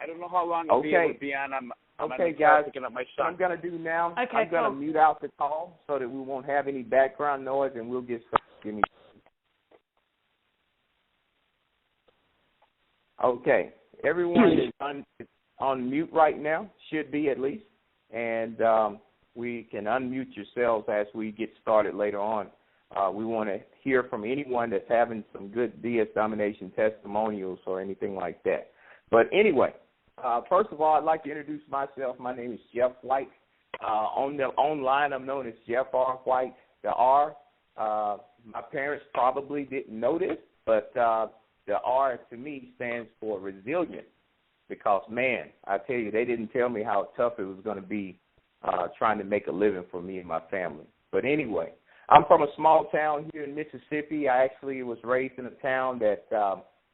I don't know how long I'll be able to be on. I'm okay, guys. Picking up my What son. I'm going to do now, Okay, I'm going to mute out the call so that we won't have any background noise, and we'll get started. Give me. Okay, everyone is on mute right now, should be at least, and we can unmute yourselves as we get started later on. We want to hear from anyone that's having some good DS domination testimonials or anything like that. But anyway, first of all, I'd like to introduce myself. My name is Jeff White. Online, I'm known as Jeff R. White. The R, my parents probably didn't know this, but the R to me stands for resilient because, man, I tell you, they didn't tell me how tough it was going to be trying to make a living for me and my family. But anyway, I'm from a small town here in Mississippi. I actually was raised in a town that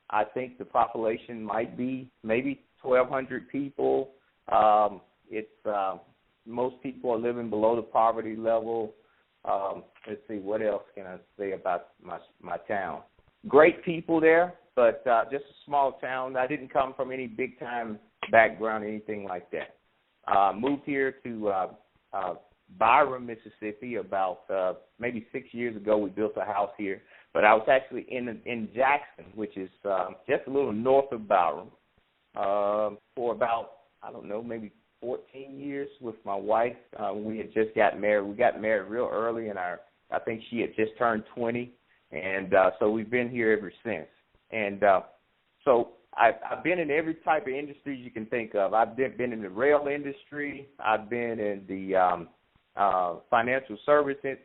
I think the population might be maybe 1,200 people. Most people are living below the poverty level. Let's see, what else can I say about my town? Great people there, but just a small town. I didn't come from any big-time background or anything like that. Moved here to Byram, Mississippi, about maybe 6 years ago. We built a house here, but I was actually in Jackson, which is just a little north of Byram, for about, I don't know, maybe 14 years with my wife. We had just got married. We got married real early, and I think she had just turned 20, and so we've been here ever since. And so I've been in every type of industry you can think of. I've been in the rail industry. I've been in the financial services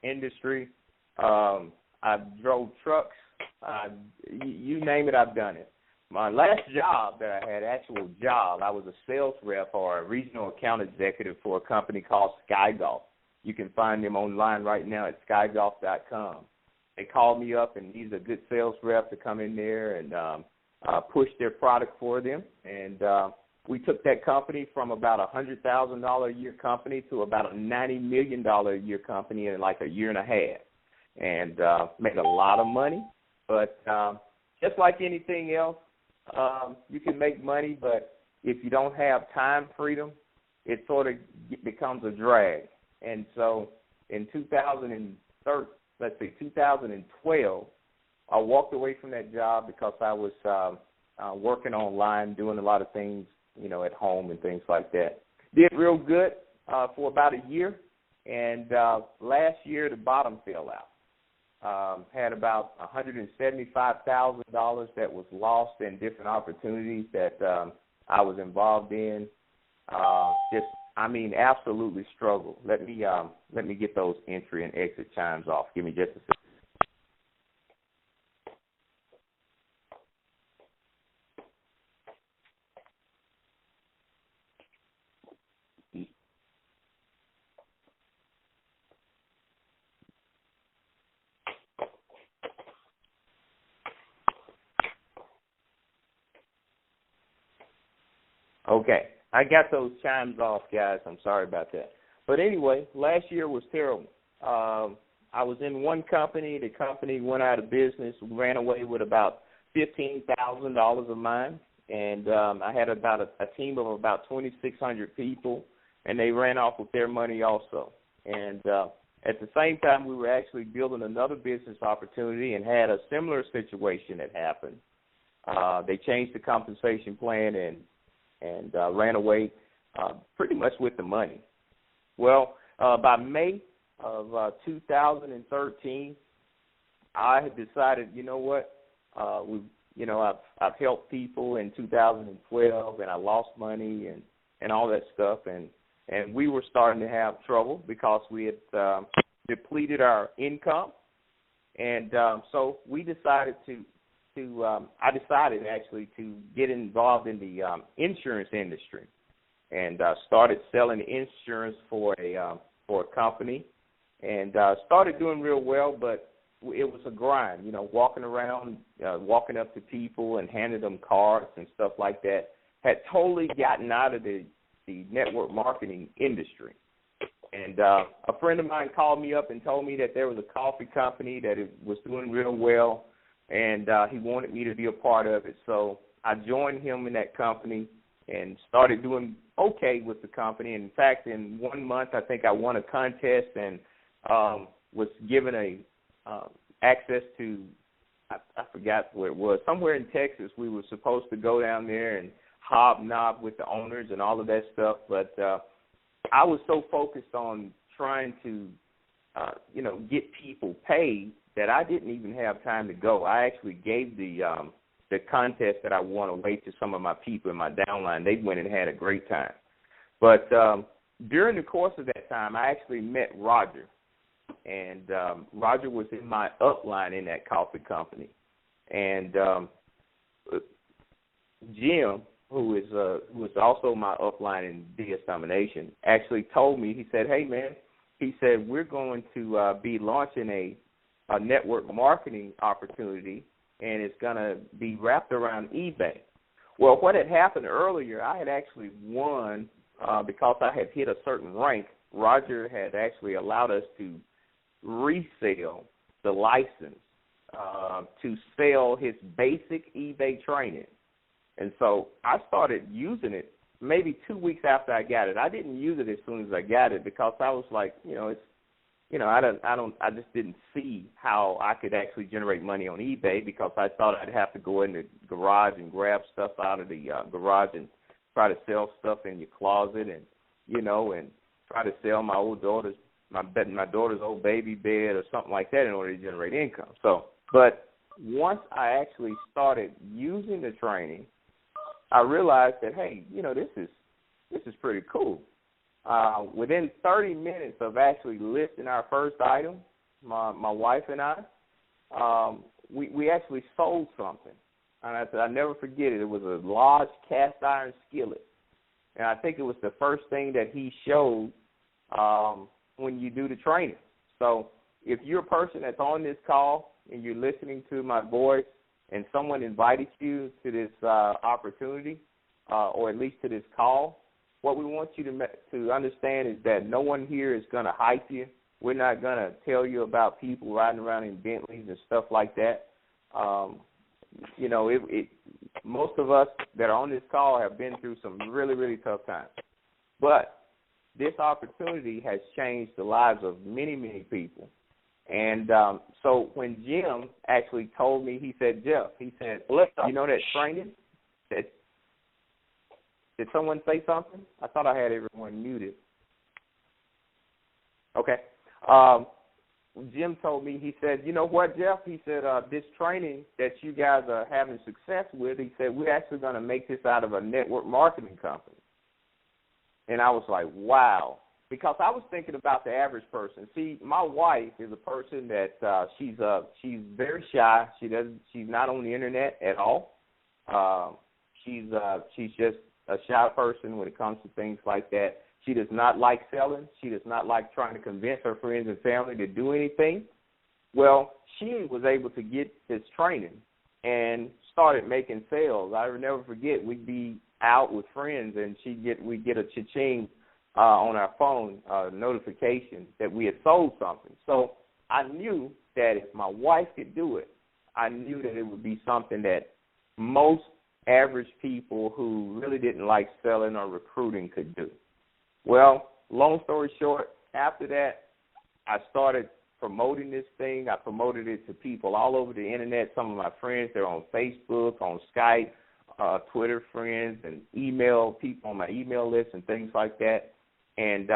industry. I've drove trucks. You name it, I've done it. My last job that I had, actual job, I was a sales rep or a regional account executive for a company called Sky Golf. You can find them online right now at skygolf.com. They called me up and needed a good sales rep to come in there and push their product for them. And we took that company from about a $100,000 a year company to about a $90 million a year company in like a year and a half. And made a lot of money. But just like anything else, you can make money, but if you don't have time freedom, it sort of becomes a drag. And so in 2012, I walked away from that job because I was working online, doing a lot of things, at home and things like that. Did real good for about a year, and last year the bottom fell out. Had about $175,000 that was lost in different opportunities that I was involved in. Absolutely struggled. Let me get those entry and exit chimes off. Give me just a second. Okay, I got those chimes off, guys. I'm sorry about that. But anyway, last year was terrible. I was in one company. The company went out of business, ran away with about $15,000 of mine. And I had about a team of about 2,600 people, and they ran off with their money also. And at the same time, we were actually building another business opportunity and had a similar situation that happened. They changed the compensation plan and ran away pretty much with the money. Well, by May of 2013, I had decided, you know what, I've helped people in 2012, and I lost money and all that stuff, and we were starting to have trouble because we had depleted our income, and so we decided I decided actually to get involved in the insurance industry, and started selling insurance for a company, and started doing real well, but it was a grind, walking around, walking up to people and handing them cards and stuff like that. Had totally gotten out of the network marketing industry. And a friend of mine called me up and told me that there was a coffee company that was doing real well, and he wanted me to be a part of it. So I joined him in that company and started doing okay with the company. In fact, in 1 month, I think I won a contest and was given access to, I forgot where it was, somewhere in Texas. We were supposed to go down there and hobnob with the owners and all of that stuff, but I was so focused on trying to, get people paid that I didn't even have time to go. I actually gave the contest that I won away to some of my people in my downline. They went and had a great time. But during the course of that time, I actually met Roger, and Roger was in my upline in that coffee company. And Jim, who was also my upline in DS Domination, actually told me, he said, hey, man, he said, we're going to be launching a network marketing opportunity, and it's going to be wrapped around eBay. Well, what had happened earlier, I had actually won because I had hit a certain rank. Roger had actually allowed us to resell the license to sell his basic eBay training. And so I started using it maybe 2 weeks after I got it. I didn't use it as soon as I got it because I was like, I just didn't see how I could actually generate money on eBay because I thought I'd have to go in the garage and grab stuff out of the garage and try to sell stuff in your closet and try to sell my daughter's old baby bed or something like that in order to generate income. So, but once I actually started using the training, I realized that, hey, this is pretty cool. Within 30 minutes of actually listing our first item, my wife and I, we actually sold something. And I never forget it. It was a large cast iron skillet. And I think it was the first thing that he showed when you do the training. So if you're a person that's on this call and you're listening to my voice and someone invited you to this opportunity or at least to this call, what we want you to understand is that no one here is going to hype you. We're not going to tell you about people riding around in Bentleys and stuff like that. Most of us that are on this call have been through some really, really tough times. But this opportunity has changed the lives of many, many people. And so when Jim actually told me, he said, Jeff, he said, you know that training? Did someone say something? I thought I had everyone muted. Okay. Jim told me, he said, you know what, Jeff? He said, this training that you guys are having success with, he said, we're actually going to make this out of a network marketing company. And I was like, wow. Because I was thinking about the average person. See, my wife is a person that she's very shy. She's not on the internet at all. She's just a shy person when it comes to things like that. She does not like selling. She does not like trying to convince her friends and family to do anything. Well, she was able to get this training and started making sales. I will never forget, we'd be out with friends and we'd get a cha-ching on our phone notification that we had sold something. So I knew that if my wife could do it, I knew that it would be something that most average people who really didn't like selling or recruiting could do. Well, long story short, after that, I started promoting this thing. I promoted it to people all over the internet. Some of my friends, they're on Facebook, on Skype, Twitter friends, and email people on my email list and things like that. And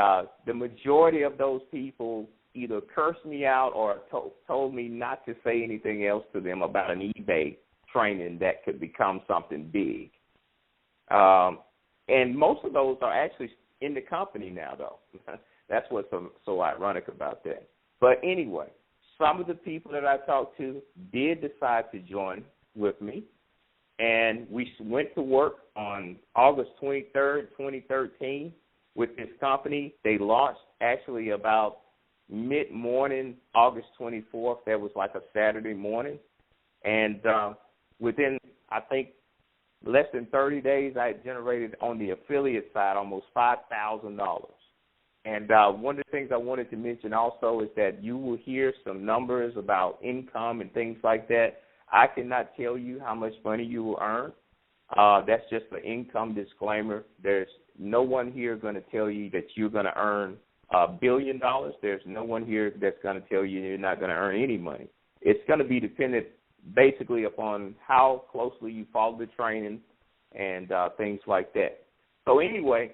the majority of those people either cursed me out or told me not to say anything else to them about an eBay training that could become something big. And most of those are actually in the company now, though. That's what's so ironic about that. But anyway, some of the people that I talked to did decide to join with me, and we went to work on August 23rd, 2013 with this company. They launched actually about mid-morning, August 24th. That was like a Saturday morning. And within, I think, less than 30 days, I had generated on the affiliate side almost $5,000. And one of the things I wanted to mention also is that you will hear some numbers about income and things like that. I cannot tell you how much money you will earn, That's just an income disclaimer. There's no one here going to tell you that you're going to earn $1 billion. There's no one here that's going to tell you you're not going to earn any money. It's going to be dependent basically upon how closely you follow the training and things like that. So anyway,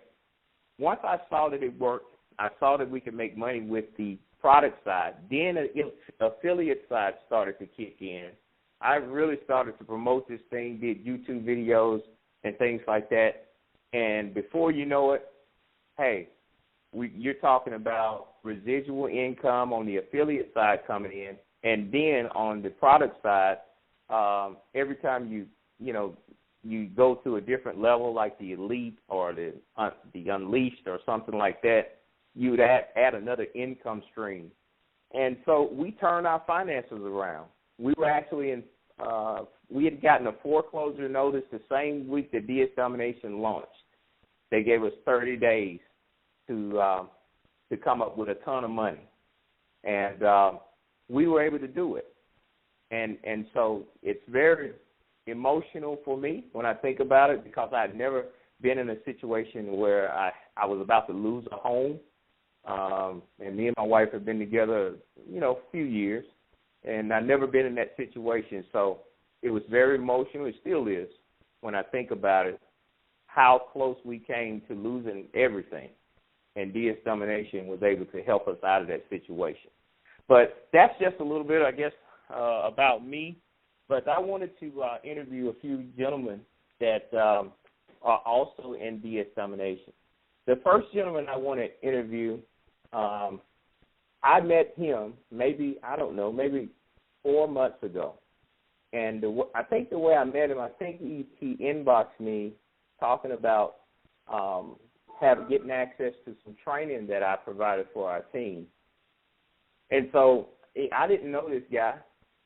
once I saw that it worked, I saw that we could make money with the product side. Then the affiliate side started to kick in. I really started to promote this thing, did YouTube videos and things like that. And before you know it, hey, you're talking about residual income on the affiliate side coming in, and then on the product side, every time you go to a different level, like the Elite or the Unleashed or something like that, you'd add another income stream. And so we turned our finances around. We were actually we had gotten a foreclosure notice the same week that DS Domination launched. They gave us 30 days to come up with a ton of money, and we were able to do it. And so it's very emotional for me when I think about it, because I'd never been in a situation where I was about to lose a home. And me and my wife have been together, a few years, and I've never been in that situation. So it was very emotional. It still is when I think about it, how close we came to losing everything. And DS Domination was able to help us out of that situation. But that's just a little bit, I guess, about me. But I wanted to interview a few gentlemen that are also in DS Domination. The first gentleman I want to interview, I met him maybe 4 months ago. And I think the way I met him, I think he inboxed me talking about getting access to some training that I provided for our team. And so I didn't know this guy.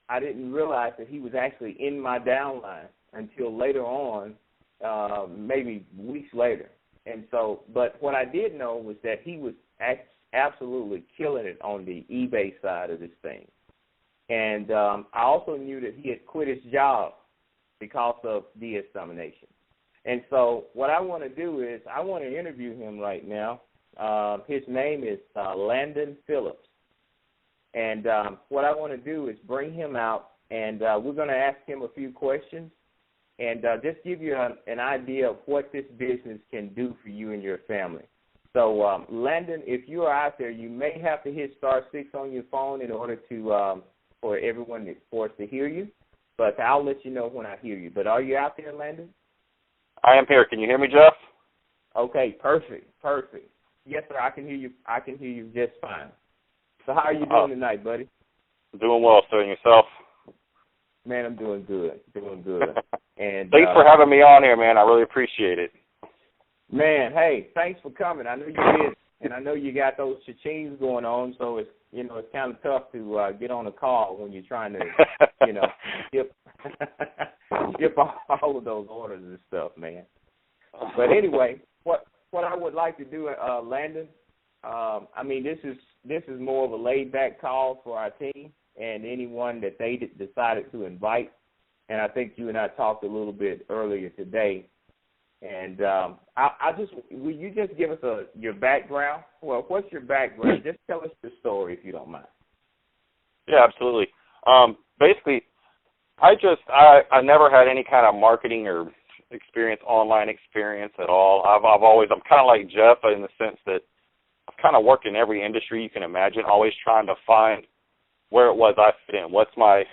I didn't realize that he was actually in my downline until later on, maybe weeks later. And so, but what I did know was that he was absolutely killing it on the eBay side of this thing. And I also knew that he had quit his job because of DS Domination. And so what I want to do is I want to interview him right now. His name is Landon Phillips. And what I want to do is bring him out, and we're going to ask him a few questions and just give you an idea of what this business can do for you and your family. So, Landon, if you are out there, you may have to hit *6 on your phone in order to for us to hear you. But I'll let you know when I hear you. But are you out there, Landon? I am here. Can you hear me, Jeff? Okay, perfect. Yes, sir, I can hear you. I can hear you just fine. So how are you doing tonight, buddy? Doing well, sir. And yourself? Man, I'm doing good. And thanks for having me on here, man. I really appreciate it. Man, hey, thanks for coming. I know you did, and I know you got those cha-chings going on, so it's kind of tough to get on a call when you're trying to, skip all of those orders and stuff, man. But anyway, what I would like to do, Landon, this is more of a laid-back call for our team and anyone that they decided to invite. And I think you and I talked a little bit earlier today. And will you just give us your background? Well, what's your background? Just tell us your story, if you don't mind. Yeah, absolutely. Basically, I never had any kind of marketing or online experience at all. I'm kind of like Jeff in the sense that I've kind of worked in every industry you can imagine, always trying to find where it was I fit in. What's my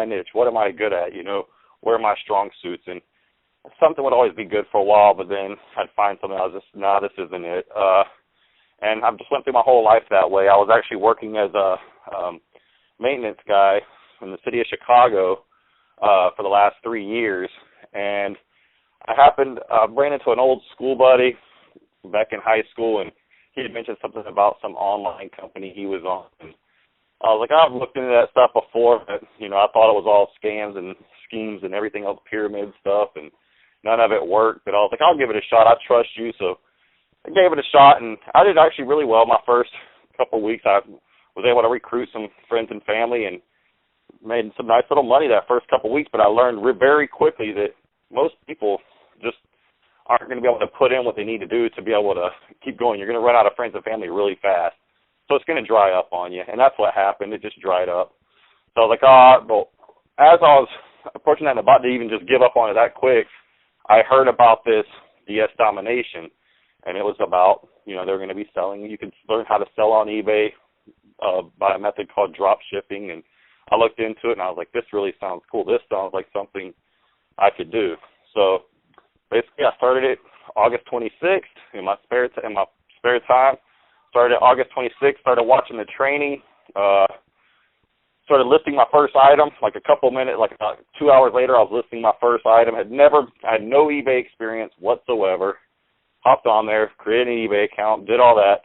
niche? What am I good at? Where are my strong suits? And something would always be good for a while, but then I'd find something I was just, this isn't it. And I just went through my whole life that way. I was actually working as a maintenance guy in the city of Chicago for the last 3 years, and I ran into an old school buddy back in high school, and he had mentioned something about some online company he was on. And I was like, I've looked into that stuff before, but, I thought it was all scams and schemes and everything else, pyramid stuff, and none of it worked. But I was like, I'll give it a shot. I trust you. So I gave it a shot, and I did actually really well my first couple of weeks. I was able to recruit some friends and family and made some nice little money that first couple of weeks, but I learned very quickly that most people aren't going to be able to put in what they need to do to be able to keep going. You're going to run out of friends and family really fast. So it's going to dry up on you, and that's what happened. It just dried up. So I was like, well, as I was approaching that and about to even just give up on it that quick, I heard about this DS Domination, and it was about, they're going to be selling. You can learn how to sell on eBay by a method called drop shipping, and I looked into it, and I was like, this really sounds cool. This sounds like something I could do. So basically, I started it August 26th in my spare time. Started August 26th. Started watching the training. Started listing my first item. Like about 2 hours later, I was listing my first item. I had no eBay experience whatsoever. Hopped on there, created an eBay account, did all that,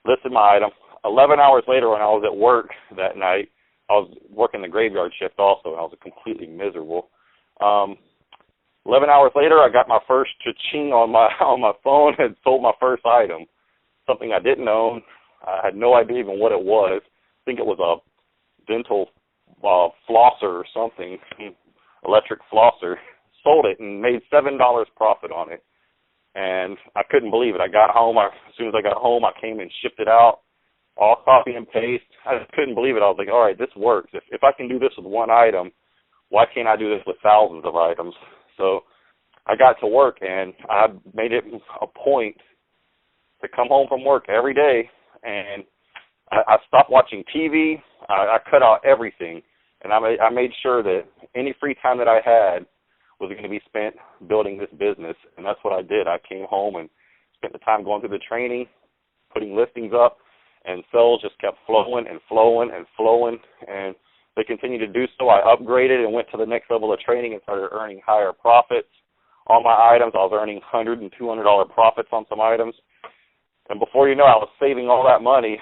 listed my item. 11 hours later, when I was at work that night, I was working the graveyard shift also, and I was completely miserable. 11 hours later, I got my first cha-ching on my phone and sold my first item, something I didn't own. I had no idea even what it was. I think it was a dental flosser or something, electric flosser. Sold it and made $7 profit on it. And I couldn't believe it. I got home. As soon as I got home, I came and shipped it out, all copy and paste. I just couldn't believe it. I was like, all right, this works. If I can do this with one item, why can't I do this with thousands of items? So I got to work, and I made it a point to come home from work every day, and I stopped watching TV. I cut out everything, and I made sure that any free time that I had was going to be spent building this business, and that's what I did. I came home and spent the time going through the training, putting listings up, and sales just kept flowing and flowing and flowing, and they continued to do so. I upgraded and went to the next level of training and started earning higher profits on my items. I was earning $100 and $200 profits on some items, and before you know, I was saving all that money.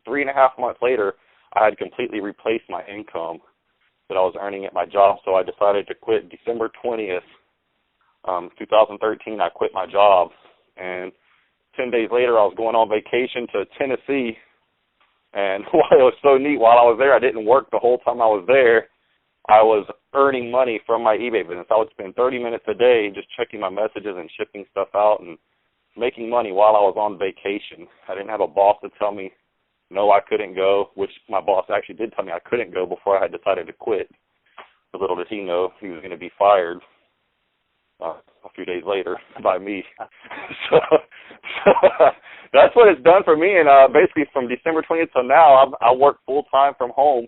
3.5 months later, I had completely replaced my income that I was earning at my job, so I decided to quit. December 20th, 2013, I quit my job, and 10 days later, I was going on vacation to Tennessee, and while it was so neat, while I was there, I didn't work the whole time I was there. I was earning money from my eBay business. I would spend 30 minutes a day just checking my messages and shipping stuff out and making money while I was on vacation. I didn't have a boss to tell me, no, I couldn't go, which my boss actually did tell me I couldn't go before I had decided to quit. But little did he know he was going to be fired a few days later by me. so that's what it's done for me. And basically from December 20th to now, I work full-time from home,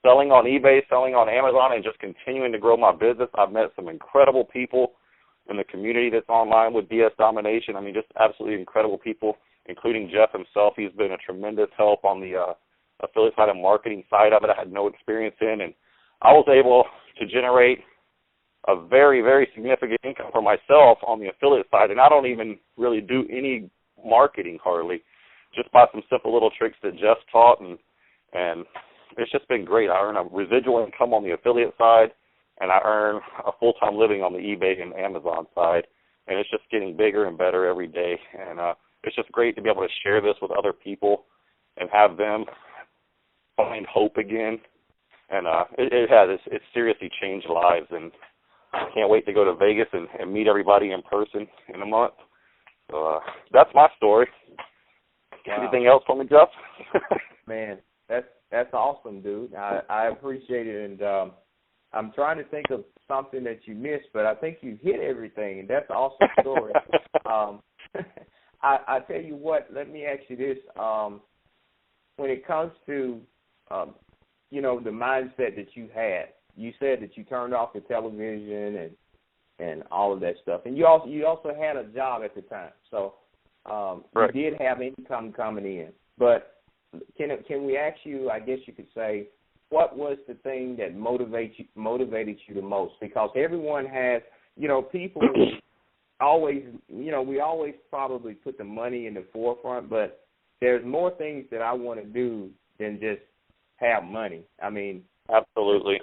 selling on eBay, selling on Amazon, and just continuing to grow my business. I've met some incredible people in the community that's online with DS Domination. I mean, just absolutely incredible people, including Jeff himself. He's been a tremendous help on the affiliate side and marketing side of it. I had no experience in, and I was able to generate a very, very significant income for myself on the affiliate side, and I don't even really do any marketing hardly, just by some simple little tricks that Jeff taught, and it's just been great. I earn a residual income on the affiliate side, and I earn a full-time living on the eBay and Amazon side, and it's just getting bigger and better every day, and it's just great to be able to share this with other people and have them find hope again, and it's seriously changed lives, and I can't wait to go to Vegas and meet everybody in person in a month. So that's my story. Wow. Anything else for me, Jeff? Man, that's awesome, dude. I appreciate it, and I'm trying to think of something that you missed, but I think you hit everything, and that's an awesome story. I tell you what, let me ask you this. When it comes to, the mindset that you had, you said that you turned off the television and all of that stuff, and you also had a job at the time, so right. You did have income coming in. But can we ask you? I guess you could say, what was the thing that motivated you the most? Because everyone has, people always, we always probably put the money in the forefront, but there's more things that I want to do than just have money. I mean, absolutely.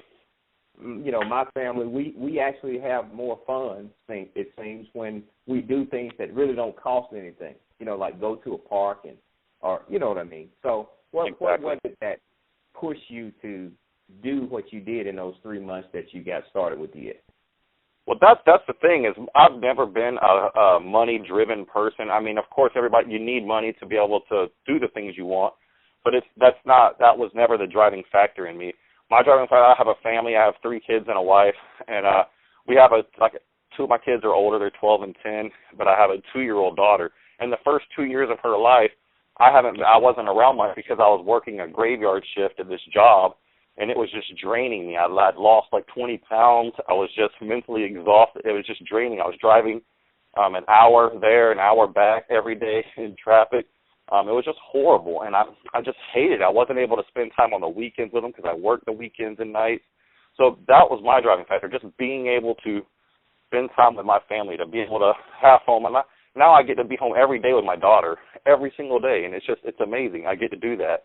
My family, we actually have more fun, it seems, when we do things that really don't cost anything, like go to a park or you know what I mean. So what was it that pushed you to do what you did in those 3 months that you got started with DS? Well, that's the thing is I've never been a money-driven person. I mean, of course, you need money to be able to do the things you want, but that was never the driving factor in me. My driving factor, I have a family. I have 3 kids and a wife, and we have 2 of my kids are older. They're 12 and 10, but I have a 2-year-old daughter. And the first 2 years of her life, I wasn't around much because I was working a graveyard shift at this job, and it was just draining me. I'd lost like 20 pounds. I was just mentally exhausted. It was just draining. I was driving an hour there, an hour back every day in traffic. It was just horrible, and I just hated it. I wasn't able to spend time on the weekends with them because I worked the weekends and nights. So that was my driving factor, just being able to spend time with my family, to be able to have home. And now I get to be home every day with my daughter, every single day, and it's amazing. I get to do that.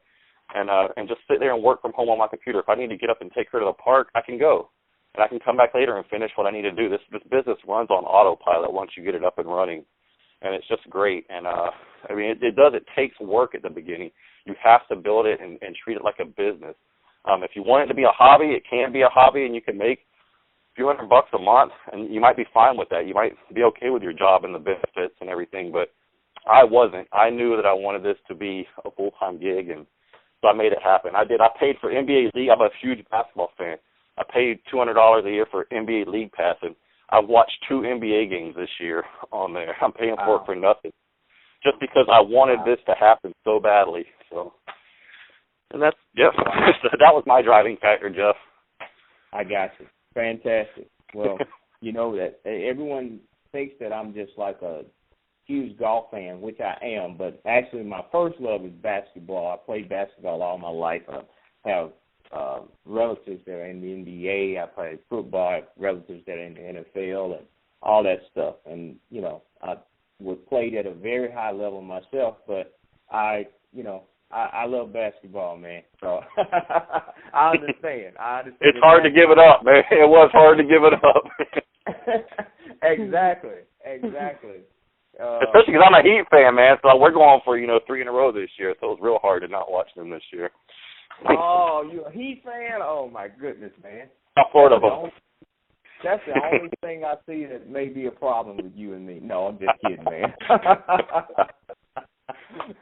And just sit there and work from home on my computer. If I need to get up and take her to the park, I can go. And I can come back later and finish what I need to do. This business runs on autopilot once you get it up and running. And it's just great. And, I mean, it takes work at the beginning. You have to build it and treat it like a business. If you want it to be a hobby, it can be a hobby, and you can make a few $100 a month, and you might be fine with that. You might be okay with your job and the benefits and everything, but I wasn't. I knew that I wanted this to be a full-time gig, and so I made it happen. I paid for NBA League. I'm a huge basketball fan. I paid $200 a year for NBA League Pass, and I've watched 2 NBA games this year on there. I'm paying for it for nothing, just because I wanted this to happen so badly. So, and that was my driving factor, Jeff. I got you. Fantastic. Well, you know that everyone thinks that I'm just like a huge golf fan, which I am, but actually my first love is basketball. I played basketball all my life. I have relatives that are in the NBA. I played football. I have relatives that are in the NFL and all that stuff. And, you know, I was played at a very high level myself, but I love basketball, man. So I understand. It's hard to give it up, man. It was hard to give it up. Exactly. Especially because I'm a Heat fan, man. So we're going for 3 in a row this year. So it was real hard to not watch them this year. Oh, you a Heat fan? Oh my goodness, man. That's the only thing I see that may be a problem with you and me. No, I'm just kidding, man.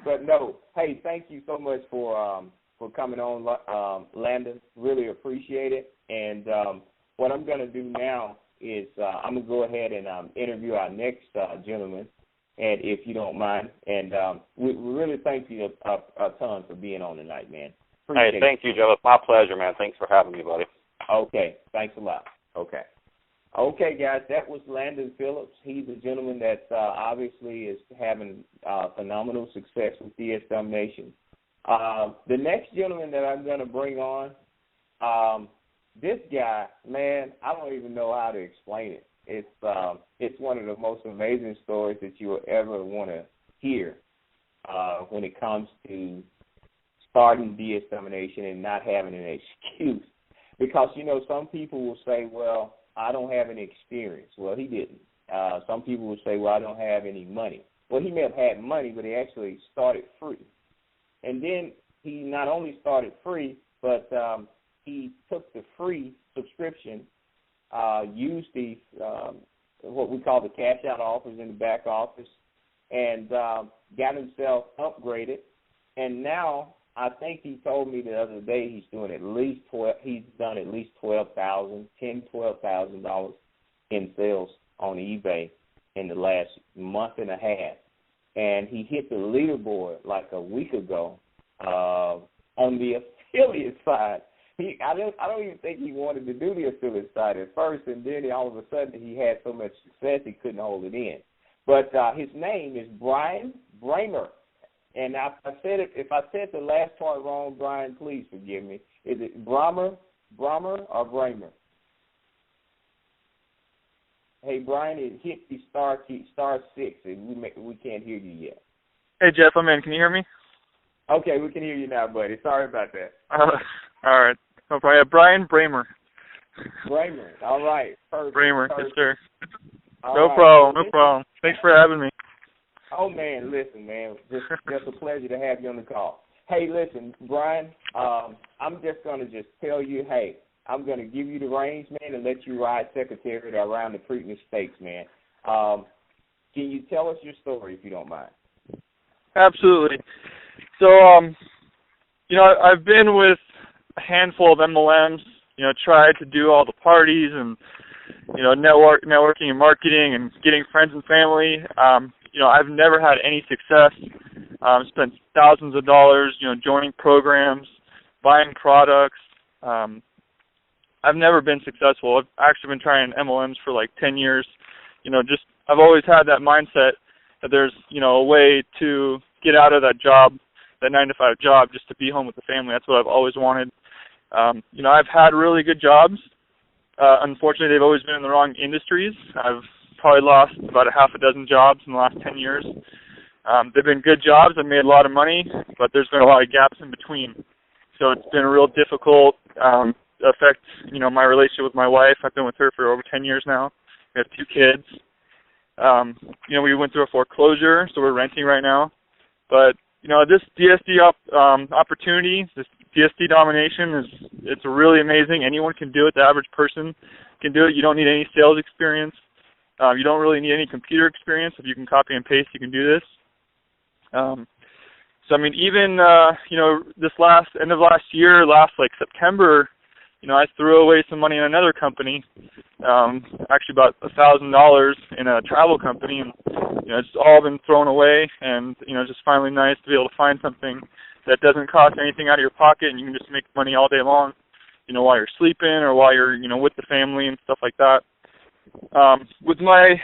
But no, hey, thank you so much for coming on, Landon. Really appreciate it. And what I'm going to do now is I'm going to go ahead and interview our next gentleman, and if you don't mind. And we really thank you a ton for being on tonight, man. Appreciate thank you, Joe. It's my pleasure, man. Thanks for having me, buddy. Okay, thanks a lot. Okay, guys, that was Landon Phillips. He's a gentleman that obviously is having phenomenal success with DS Domination. The next gentleman that I'm going to bring on, this guy, man, I don't even know how to explain it. It's one of the most amazing stories that you will ever want to hear when it comes to starting DS Domination and not having an excuse. Because, some people will say, well, I don't have any experience. Well, he didn't. Some people will say, well, I don't have any money. Well, he may have had money, but he actually started free. And then he not only started free, but he took the free subscription, used the what we call the cash-out offers in the back office, and got himself upgraded. And now I think he told me the other day he's done at least $12,000 in sales on eBay in the last month and a half. And he hit the leaderboard like a week ago on the affiliate side. I don't even think he wanted to do the affiliate side at first, and then all of a sudden he had so much success he couldn't hold it in. But his name is Brian Bramer. And if I said the last part wrong, Brian, please forgive me. Is it Bramer or Bramer? Hey, Brian, it hit the star 6, and we can't hear you yet. Hey, Jeff, I'm in. Can you hear me? Okay, we can hear you now, buddy. Sorry about that. All right. No problem. Yeah, Brian Bramer. Bramer. All right. Perfect. Bramer, Perfect. Yes, sir. All No right. problem. Thanks for having me. Oh, man, listen, man, just a pleasure to have you on the call. Hey, listen, Brian, I'm just going to tell you, hey, I'm going to give you the reins, man, and let you ride secretary around the Preakness Stakes, man. Can you tell us your story, if you don't mind? Absolutely. So, I've been with a handful of MLMs, tried to do all the parties and, networking and marketing and getting friends and family. I've never had any success. Spent thousands of dollars, joining programs, buying products. I've never been successful. I've actually been trying MLMs for like 10 years. I've always had that mindset that there's, a way to get out of that job, that 9-to-5 job, just to be home with the family. That's what I've always wanted. I've had really good jobs. Unfortunately, they've always been in the wrong industries. I've probably lost about a half a dozen jobs in the last 10 years. They've been good jobs. I've made a lot of money, but there's been a lot of gaps in between. So it's been a real difficult affect, my relationship with my wife. I've been with her for over 10 years now. We have 2 kids. We went through a foreclosure, so we're renting right now. But, this DSD opportunity, this DSD domination, it's really amazing. Anyone can do it. The average person can do it. You don't need any sales experience. You don't really need any computer experience. If you can copy and paste, you can do this. Even, this end of last year, September, I threw away some money in another company, actually about $1,000 in a travel company, and, it's all been thrown away, and, just finally nice to be able to find something that doesn't cost anything out of your pocket, and you can just make money all day long, while you're sleeping or while you're, with the family and stuff like that. With my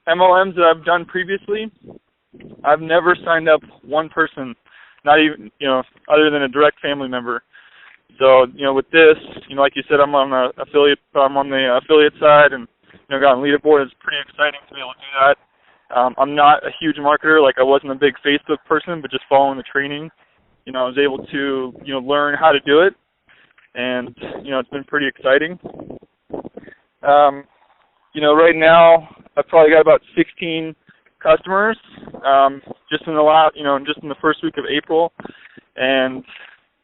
MLMs that I've done previously, I've never signed up one person, not even, other than a direct family member. So, with this, like you said, I'm on the affiliate side, and, got on leaderboard. It's pretty exciting to be able to do that. I'm not a huge marketer, like I wasn't a big Facebook person, but just following the training, I was able to, learn how to do it, and, it's been pretty exciting. Right now, I've probably got about 16 customers, just in the first week of April, and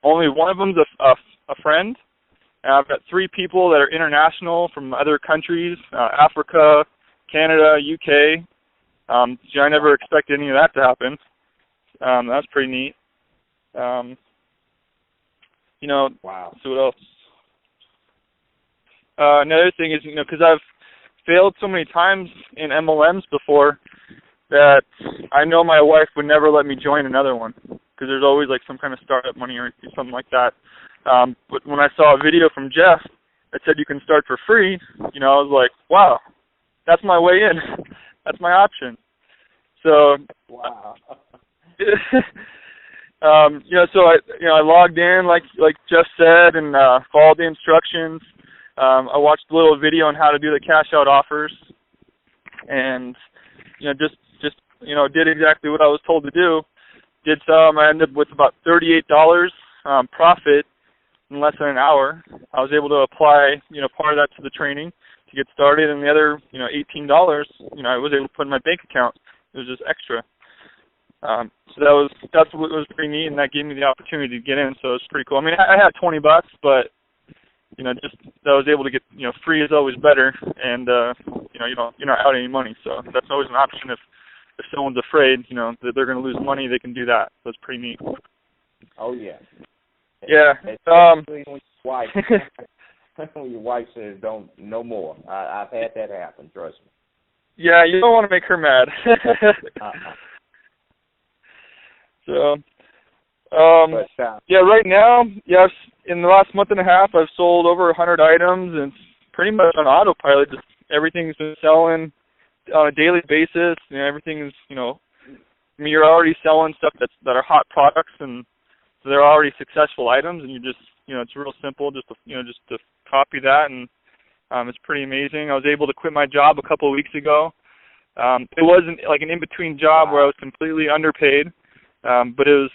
only one of them's a friend. And I've got 3 people that are international from other countries, Africa, Canada, UK. I never expected any of that to happen. That's pretty neat. Wow. So what else? Another thing is, because I've failed so many times in MLMs before, that I know my wife would never let me join another one, because there's always like some kind of startup money or something like that. But when I saw a video from Jeff that said you can start for free, I was like, wow, that's my way in. That's my option. So, wow. So I logged in like Jeff said, and followed the instructions. I watched a little video on how to do the cash out offers, and just did exactly what I was told to do. Did some. I ended up with about $38 profit in less than an hour. I was able to apply part of that to the training to get started, and the other $18 I was able to put in my bank account. It was just extra. So that's what was pretty neat, and that gave me the opportunity to get in. So it was pretty cool. I mean, I had $20, but just that I was able to get free is always better, and you're not out any money. So that's always an option if someone's afraid that they're going to lose money, they can do that. So it's pretty neat. Oh yeah. Yeah. Especially when your wife says don't no more. I've had that happen. Trust me. Yeah, you don't want to make her mad. So, yeah, right now, yes, in the last month and a half, I've sold over 100 items, and it's pretty much on autopilot. Just everything's been selling on a daily basis. Everything's, you're already selling stuff that are hot products, and so they're already successful items, and you just, it's real simple, just to copy that, and it's pretty amazing. I was able to quit my job a couple of weeks ago. It wasn't like an in-between job where I was completely underpaid, but it was,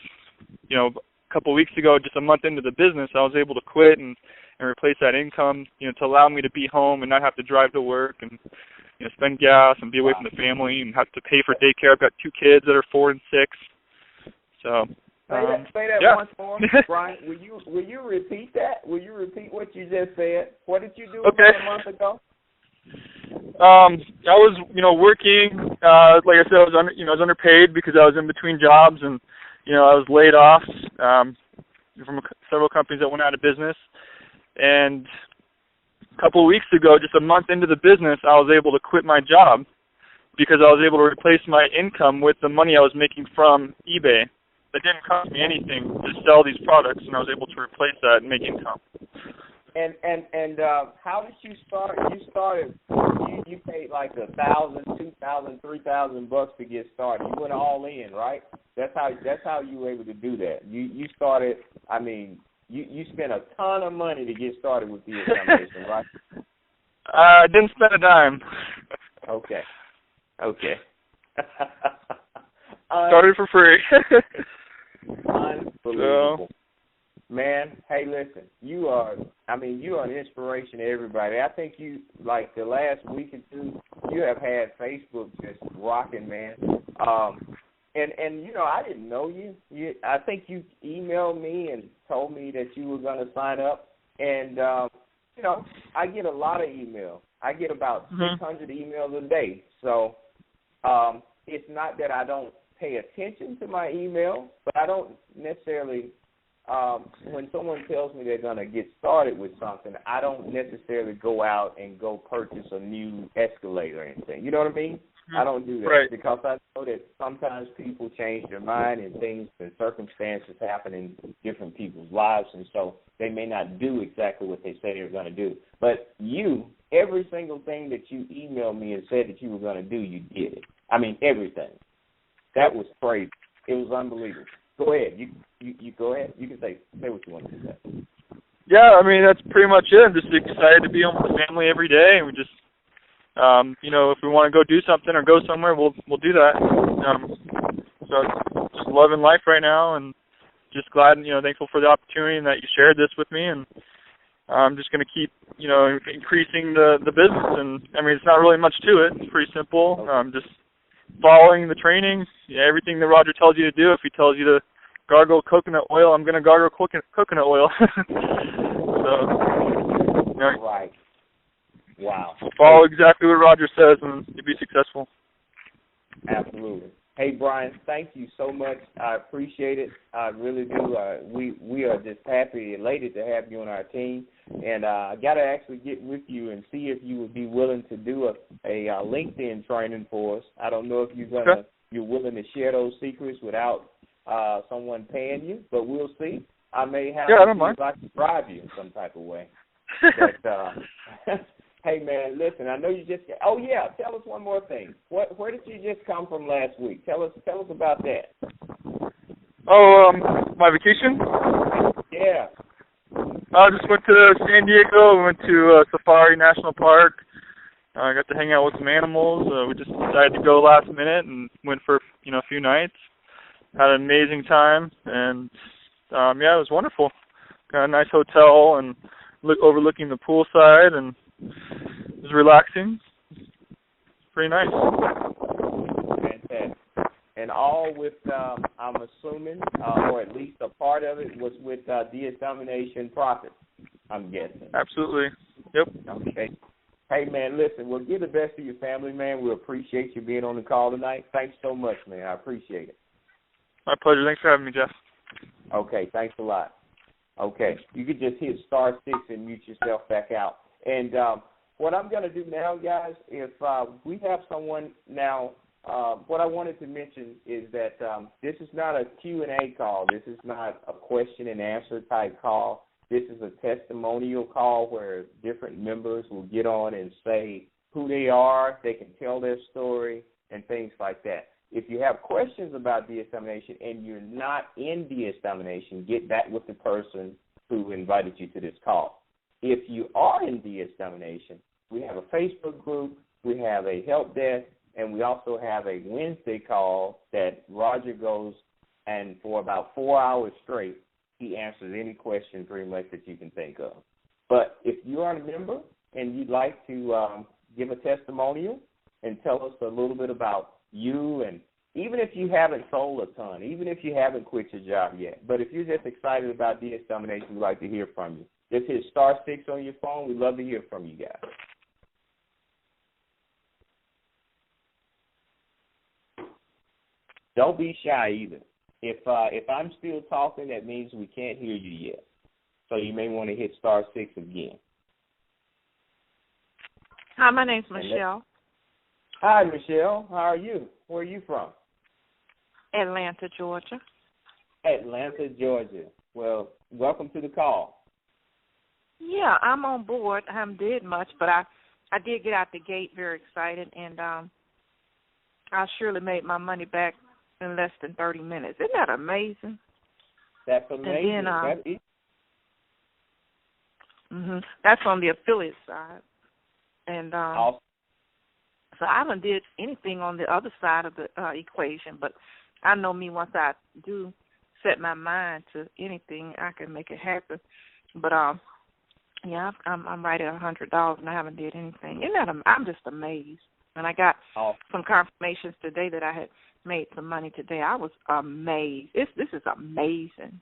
a couple of weeks ago, just a month into the business, I was able to quit and replace that income, to allow me to be home and not have to drive to work and, spend gas and be away from the family and have to pay for daycare. I've got 2 kids that are 4 and 6. So Say that yeah. once more, Brian. Will you repeat that? Will you repeat what you just said? What did you do about a month ago? I was, working. Like I said, I was underpaid because I was in between jobs, and I was laid off from several companies that went out of business. And a couple of weeks ago, just a month into the business, I was able to quit my job because I was able to replace my income with the money I was making from eBay. That didn't cost me anything to sell these products, and I was able to replace that and make income. And how did you start? You paid like $1,000, $2,000, $3,000 to get started. You went all in, right? That's how you were able to do that. You started. I mean, you spent a ton of money to get started with the examination, right? I didn't spend a dime. Okay. Started for free. Unbelievable. Man, hey, listen, you are an inspiration to everybody. I think you, like the last week or two, you have had Facebook just rocking, man. And I didn't know you. I think you emailed me and told me that you were going to sign up. And, I get a lot of emails. I get about 600 emails a day. So it's not that I don't pay attention to my email, but I don't necessarily when someone tells me they're going to get started with something, I don't necessarily go out and go purchase a new Escalade or anything. You know what I mean? I don't do that because I know that sometimes people change their mind and things and circumstances happen in different people's lives, and so they may not do exactly what they say they're going to do. But every single thing that you emailed me and said that you were going to do, you did it. I mean, everything. That was crazy. It was unbelievable. Go ahead. You go ahead. You can say what you want to say. Yeah, I mean, that's pretty much it. I'm just excited to be home with the family every day, and we just, if we want to go do something or go somewhere, we'll do that. So just loving life right now, and just glad, thankful for the opportunity and that you shared this with me, and I'm just going to keep, increasing the business. And I mean, it's not really much to it. It's pretty simple. Just following the training, everything that Roger tells you to do. If he tells you to gargle coconut oil, I'm going to gargle coconut oil. Right. Wow. Follow exactly what Roger says, and you'll be successful. Absolutely. Hey, Brian, thank you so much. I appreciate it. I really do. We are just happy, elated to have you on our team. And I got to actually get with you and see if you would be willing to do a LinkedIn training for us. I don't know if you're willing to share those secrets without someone paying you, but we'll see. I may have to bribe you in some type of way. But hey, man, listen, I know you just – oh, yeah, tell us one more thing. Where did you just come from last week? Tell us about that. Oh, my vacation? Yeah. I just went to San Diego. We went to Safari National Park. I got to hang out with some animals. We just decided to go last minute and went for, a few nights. Had an amazing time, and, it was wonderful. Got a nice hotel and overlooking the poolside, and it was relaxing. Pretty nice. Fantastic. And all with, I'm assuming, or at least a part of it was with De-Examination Profits, I'm guessing. Absolutely. Yep. Okay. Hey, man, listen, we'll give the best to your family, man. We appreciate you being on the call tonight. Thanks so much, man. I appreciate it. My pleasure. Thanks for having me, Jeff. Okay, thanks a lot. Okay, you could just hit *6 and mute yourself back out. And what I'm going to do now, guys, if we have someone now, what I wanted to mention is that this is not a Q&A call. This is not a question and answer type call. This is a testimonial call where different members will get on and say who they are. They can tell their story and things like that. If you have questions about de-examination and you're not in de-examination, get back with the person who invited you to this call. If you are in de-examination, we have a Facebook group, we have a help desk, and we also have a Wednesday call that Roger goes, and for about 4 hours straight, he answers any question pretty much that you can think of. But if you are a member and you'd like to give a testimonial and tell us a little bit about you and even if you haven't sold a ton, even if you haven't quit your job yet, but if you're just excited about DS Domination, we'd like to hear from you. Just hit *6 on your phone. We'd love to hear from you guys. Don't be shy either. If I'm still talking, that means we can't hear you yet. So you may want to hit *6 again. Hi, my name's Michelle. Hi, Michelle. How are you? Where are you from? Atlanta, Georgia. Atlanta, Georgia. Well, welcome to the call. Yeah, I'm on board. I haven't did much, but I did get out the gate very excited, and I surely made my money back in less than 30 minutes. Isn't that amazing? That's amazing. That's on the affiliate side. And awesome. so I haven't did anything on the other side of the equation, but I know me, once I do set my mind to anything, I can make it happen. But yeah, I'm right at $100 and I haven't did anything. Isn't that I'm just amazed. And I got some confirmations today that I had made some money today. I was amazed. This is amazing.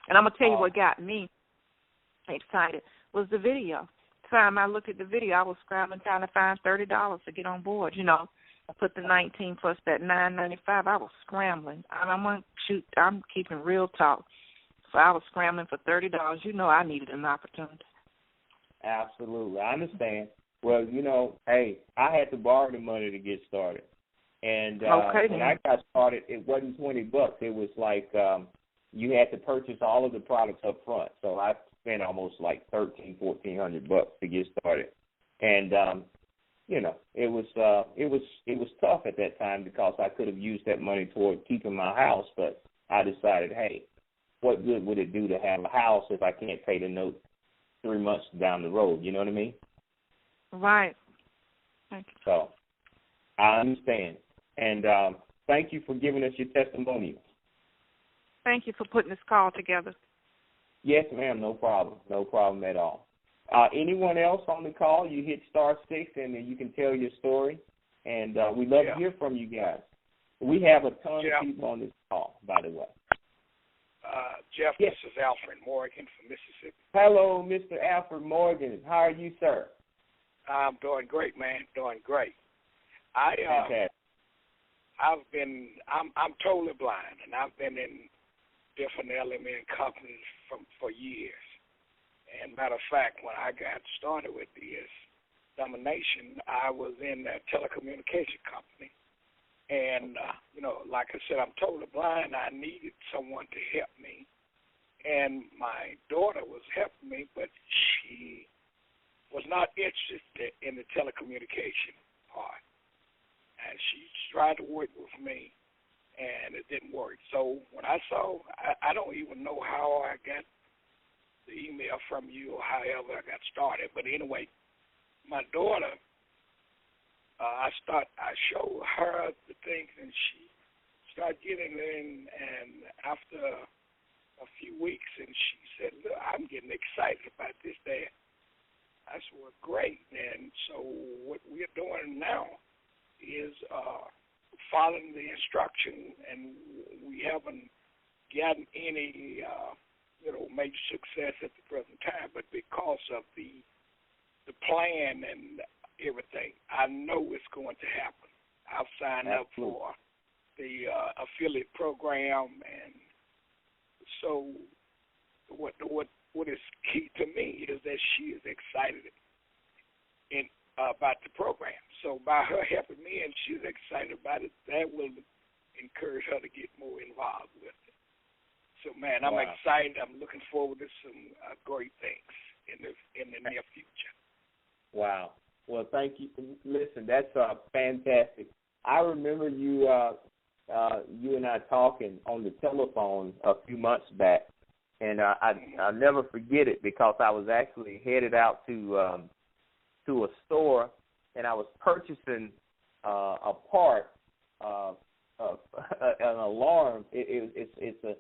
And I'm gonna tell you what got me excited was the video. Time I looked at the video, I was scrambling trying to find $30 to get on board. You know, I put the 19 plus that $9.95. I was scrambling. I'm keeping real talk. So I was scrambling for $30. You know, I needed an opportunity. Absolutely, I understand. Well, you know, hey, I had to borrow the money to get started, and when I got started, it wasn't $20. It was like you had to purchase all of the products up front. So I spent almost like $1,400 to get started, and you know, it was tough at that time because I could have used that money toward keeping my house, but I decided, hey, what good would it do to have a house if I can't pay the note 3 months down the road? You know what I mean? Right. Thank you. So I understand, and thank you for giving us your testimonial. Thank you for putting this call together. Yes, ma'am. No problem. No problem at all. Anyone else on the call? You hit *6 and then you can tell your story, and we'd love to hear from you guys. We have a ton of people on this call, by the way. Jeff, yes. This is Alfred Morgan from Mississippi. Hello, Mr. Alfred Morgan. How are you, sir? I'm doing great, man. Doing great. Fantastic. I'm totally blind, and I've been in different LMN companies for years. And matter of fact, when I got started with DS Domination, I was in a telecommunication company. And, you know, like I said, I'm totally blind. I needed someone to help me. And my daughter was helping me, but she was not interested in the telecommunication part. And she tried to work with me, and it didn't work. So when I saw, I don't even know how I got the email from you or however I got started. But anyway, my daughter, I showed her the things, and she started getting in. And after a few weeks, and she said, "Look, I'm getting excited about this, Dad." I said, "Well, great." And so what we're doing now is following the instruction, and we haven't gotten any, major success at the present time. But because of the plan and everything, I know it's going to happen. I've signed up for the affiliate program, and so what is key to me is that she is excited about the program. So by her helping me and she's excited about it, that will encourage her to get more involved with it. So, man, I'm excited. I'm looking forward to some great things in the near future. Wow. Well, thank you. Listen, that's fantastic. I remember you and I talking on the telephone a few months back, and I'll never forget it because I was actually headed out to a store, and I was purchasing a part of an alarm. It's a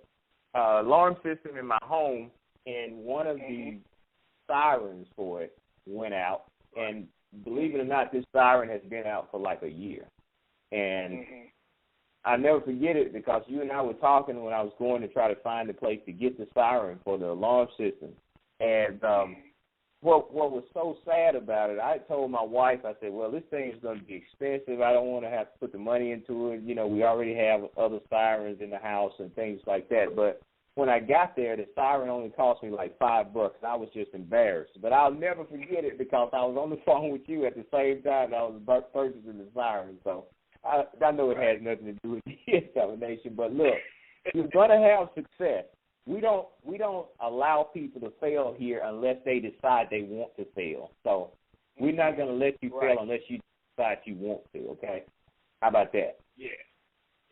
alarm system in my home, and one of the sirens for it went out, and believe it or not, this siren has been out for like a year. And I never forget it because you and I were talking when I was going to try to find a place to get the siren for the alarm system. And what was so sad about it, I told my wife, I said, well, this thing is going to be expensive. I don't want to have to put the money into it. You know, we already have other sirens in the house and things like that. But when I got there, the siren only cost me like $5, and I was just embarrassed. But I'll never forget it because I was on the phone with you at the same time that I was purchasing the siren. So I know it has nothing to do with the examination. But look, you're going to have success. We don't allow people to fail here unless they decide they want to fail. So we're not going to let you fail unless you decide you want to, okay? How about that? Yeah.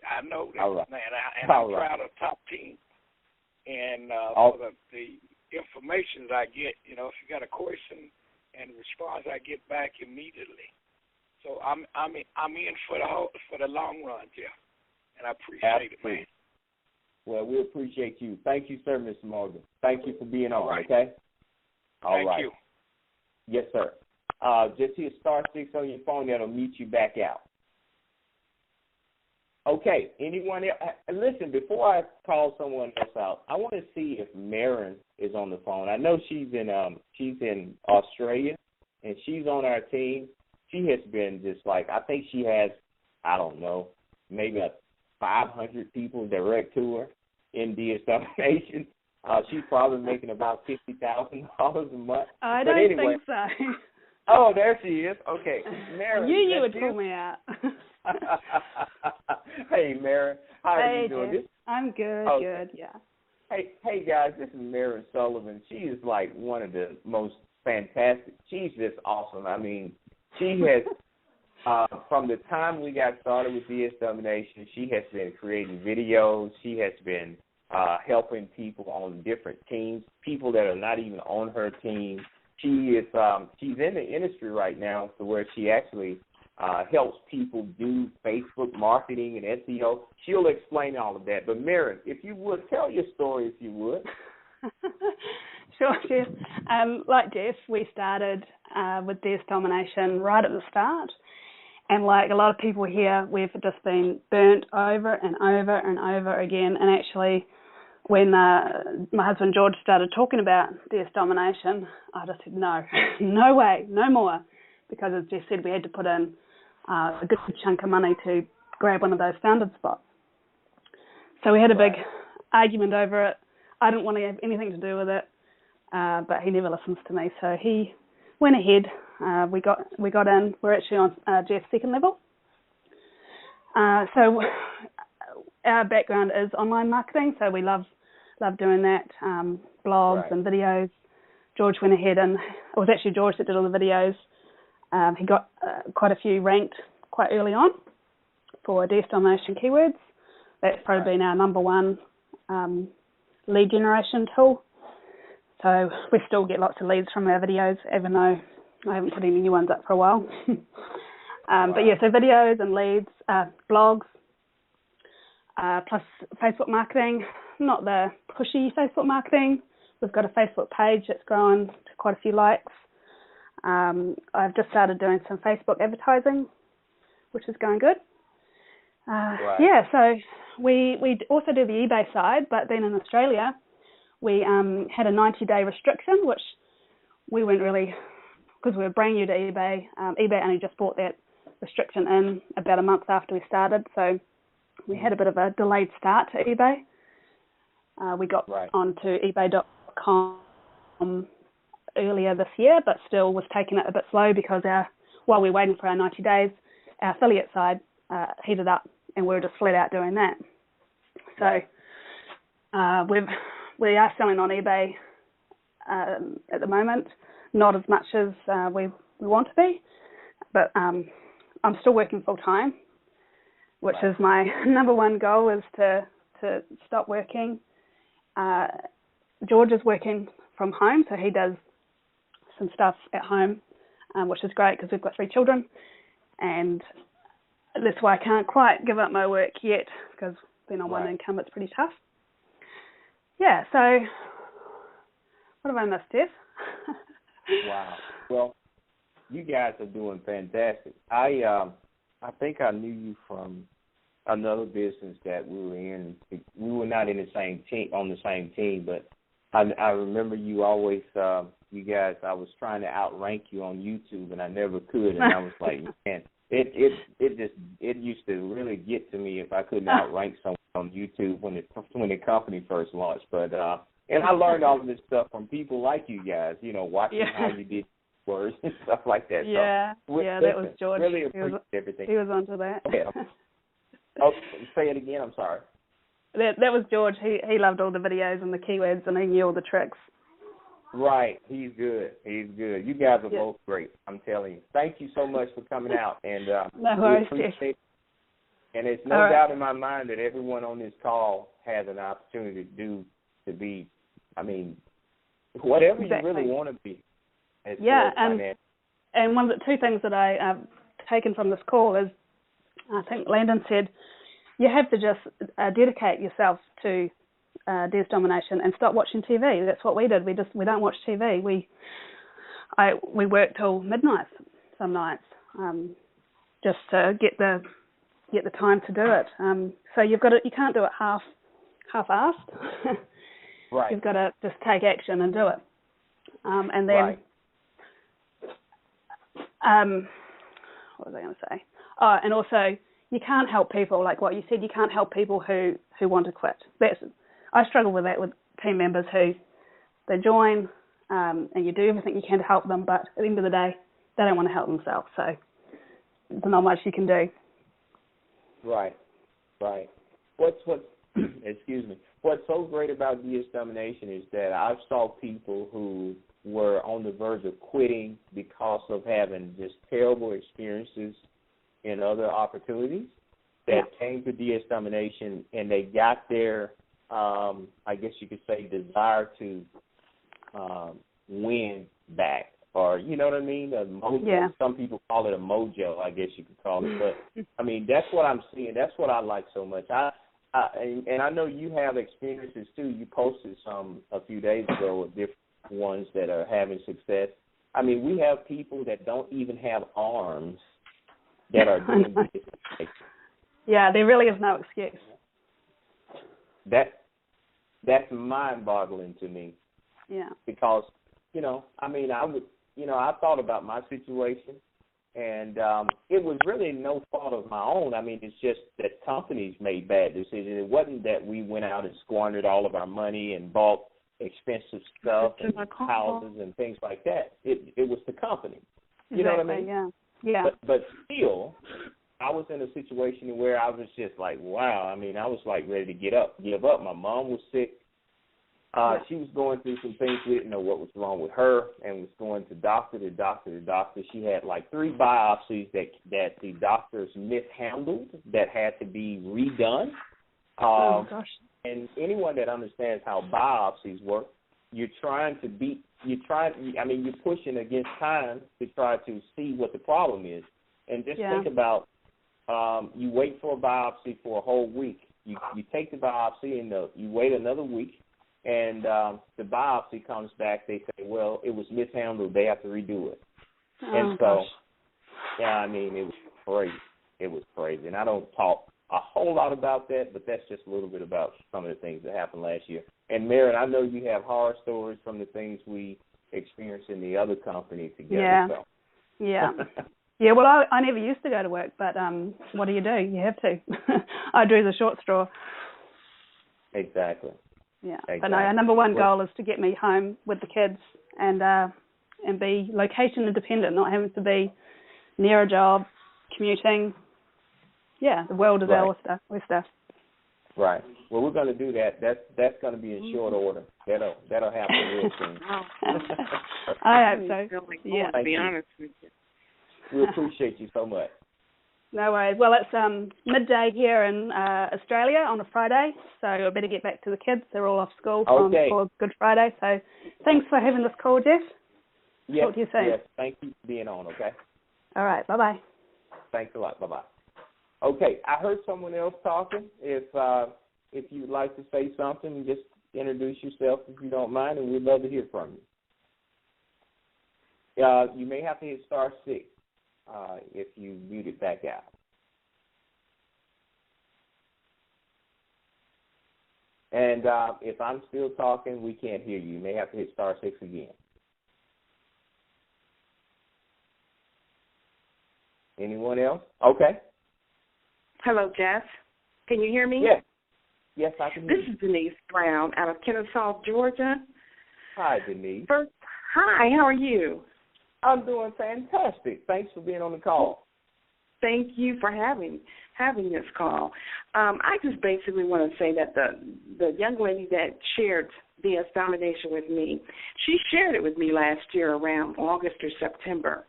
I know that, all right. Man. I'm proud of Top Team. And for the information that I get, you know, if you got a question and response, I get back immediately. So I'm in for the long run, Jeff. And I appreciate it, man. Well, we appreciate you. Thank you, sir, Mr. Morgan. Thank you for being on, right. okay? Thank you. Yes, sir. Just hit *6 on your phone. That'll mute you back out. Okay. Anyone else? Listen, before I call someone else out, I want to see if Maren is on the phone. I know she's in Australia, and she's on our team. She has been just like, I think she has, I don't know, maybe 500 people direct to her in de-extermination. She's probably making about $50,000 a month. I don't think so. Oh, there she is. Okay, Maren. You would pull me out. Hey, Maren. How are you doing? Jeff. I'm good, good, yeah. Hey, guys, this is Maren Sullivan. She is like one of the most fantastic. She's just awesome. I mean, she has... from the time we got started with de-extermination, she has been creating videos. She has been helping people on different teams, people that are not even on her team. She's in the industry right now to where she actually helps people do Facebook marketing and SEO. She'll explain all of that. But Maren, if you would, tell your story if you would. Sure, Jeff. Like Jeff, we started with de-extermination right at the start. And like a lot of people here, we've just been burnt over and over and over again. And actually, when my husband George started talking about de-extermination, I just said, no, no way, no more. Because as Jeff said, we had to put in a good chunk of money to grab one of those founded spots. So we had a big argument over it. I didn't want to have anything to do with it, but he never listens to me. So he went ahead. We got in. We're actually on Jeff's second level. So our background is online marketing, so we love doing that, blogs and videos. George went ahead and it was actually George that did all the videos. He got quite a few ranked quite early on for de-extermination keywords. That's probably been our number one lead generation tool. So we still get lots of leads from our videos, even though I haven't put any new ones up for a while. But yeah, so videos and leads, blogs, plus Facebook marketing, not the pushy Facebook marketing. We've got a Facebook page that's grown to quite a few likes. I've just started doing some Facebook advertising, which is going good. Yeah, so we also do the eBay side, but then in Australia, we had a 90-day restriction, which we weren't really, because we were brand new to eBay. eBay only just brought that restriction in about a month after we started, so we had a bit of a delayed start to eBay. We got onto ebay.com earlier this year, but still was taking it a bit slow because while we were waiting for our 90 days, our affiliate side heated up, and we were just flat out doing that. So we are selling on eBay at the moment, not as much as we want to be, but I'm still working full time, which is my number one goal, is to stop working. George is working from home, so he does some stuff at home, which is great because we've got 3 children, and that's why I can't quite give up my work yet, because being on one income, it's pretty tough. Yeah, so what have I missed, Jeff? Wow. Well, you guys are doing fantastic. I think I knew you from another business that we were in. We were not in the same team, on the same team, but I remember you always, you guys, I was trying to outrank you on YouTube, and I never could, and I was like, man, it used to really get to me if I couldn't outrank someone on YouTube when the company first launched. But and I learned all of this stuff from people like you guys, watching how you did words and stuff like that. Yeah, so, that was George. Really appreciate everything. He was onto that. Okay. Oh, say it again. I'm sorry. That was George. He loved all the videos and the keywords, and he knew all the tricks. Right. He's good. You guys are both great. I'm telling you. Thank you so much for coming out. And no worries, appreciate it. And there's no doubt in my mind that everyone on this call has an opportunity to be, whatever you really want to be. And one of the two things that I've taken from this call is, I think Landon said, you have to just dedicate yourself to Des Domination and stop watching TV. That's what we did. We don't watch TV. We work till midnight some nights, just to get the time to do it. So you can't do it half-assed. Right. You've got to just take action and do it. And then, what was I going to say? Oh, and also, you can't help people, like what you said, you can't help people who want to quit. I struggle with that with team members who they join and you do everything you can to help them, but at the end of the day, they don't want to help themselves, so there's not much you can do. Right. Excuse me. What's so great about DS Domination is that I've saw people who were on the verge of quitting because of having just terrible experiences in other opportunities that came to DS Domination, and they got their, I guess you could say, desire to win back, or you know what I mean? A mojo. Yeah. Some people call it a mojo, I guess you could call it. But that's what I'm seeing. That's what I like so much. And I know you have experiences too. You posted some a few days ago of different ones that are having success. We have people that don't even have arms that are doing this. Yeah, there really is no excuse. That's mind-boggling to me. Yeah. Because, I thought about my situation, and it was really no fault of my own. It's just that companies made bad decisions. It wasn't that we went out and squandered all of our money and bought expensive stuff and houses and things like that. It was the company. You know what I mean? Yeah. But still, I was in a situation where I was just like, wow. I was like ready to give up. My mom was sick. She was going through some things. We didn't know what was wrong with her, and was going to doctor to doctor. She had like 3 biopsies that the doctors mishandled that had to be redone. Oh gosh. And anyone that understands how biopsies work, you're pushing against time to try to see what the problem is. And just think about, you wait for a biopsy for a whole week. You take the biopsy and you wait another week, and the biopsy comes back. They say, well, it was mishandled. They have to redo it. And so, it was crazy. It was crazy. And I don't talk a whole lot about that, but that's just a little bit about some of the things that happened last year. And Mary, I know you have horror stories from the things we experienced in the other company together. Yeah. So. Yeah. Yeah, well, I never used to go to work, but what do? You have to. I drew the short straw. Exactly. Yeah. Exactly. But no, our number one goal is to get me home with the kids and be location independent, not having to be near a job, commuting. Yeah, the world is our stuff. Right. Well, we're going to do that. That's going to be in short order. That'll happen real soon. I hope so. Yeah. To be honest with you. We appreciate you so much. No worries. Well, it's midday here in Australia on a Friday, so I better get back to the kids. They're all off school for Good Friday. So thanks for having this call, Jeff. Yes, talk to you soon. Yes, thank you for being on, okay? All right, bye-bye. Thanks a lot. Bye-bye. Okay, I heard someone else talking. If you'd like to say something, just introduce yourself if you don't mind, and we'd love to hear from you. You may have to hit *6 if you mute it back out. And if I'm still talking, we can't hear you. You may have to hit *6 again. Anyone else? Okay. Hello, Jeff. Can you hear me? Yes. Yes, I can hear you. This is Denise Brown out of Kennesaw, Georgia. Hi, Denise. Hi, how are you? I'm doing fantastic. Thanks for being on the call. Thank you for having this call. I just basically want to say that the young lady that shared DS Domination with me, she shared it with me last year around August or September.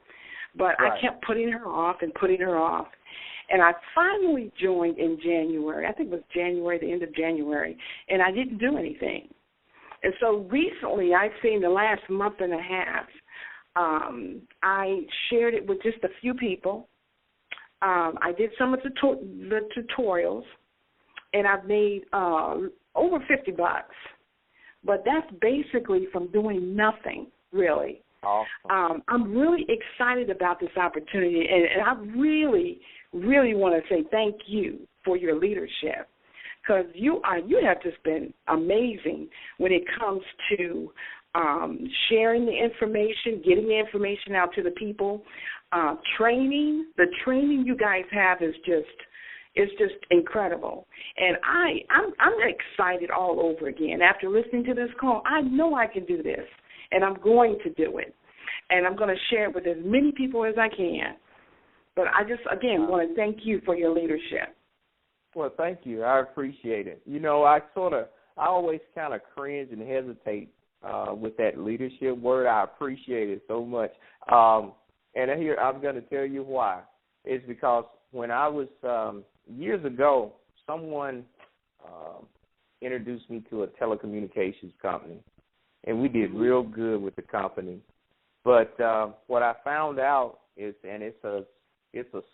But right. I kept putting her off. And I finally joined in January. I think it was January, the end of January, and I didn't do anything. And so recently, I've seen the last month and a half, I shared it with just a few people. I did some of the tutorials, and I've made over $50. But that's basically from doing nothing, really. Awesome. I'm really excited about this opportunity, and I really, really want to say thank you for your leadership, because you have just been amazing when it comes to sharing the information, getting the information out to the people, training. The training you guys have is just incredible, and I'm excited all over again after listening to this call. I know I can do this. And I'm going to do it. And I'm going to share it with as many people as I can. But I just, again, want to thank you for your leadership. Well, thank you. I appreciate it. You know, I always kind of cringe and hesitate with that leadership word. I appreciate it so much. And here, I'm going to tell you why. It's because when I was, years ago, someone introduced me to a telecommunications company. And we did real good with the company. But what I found out is, and it's a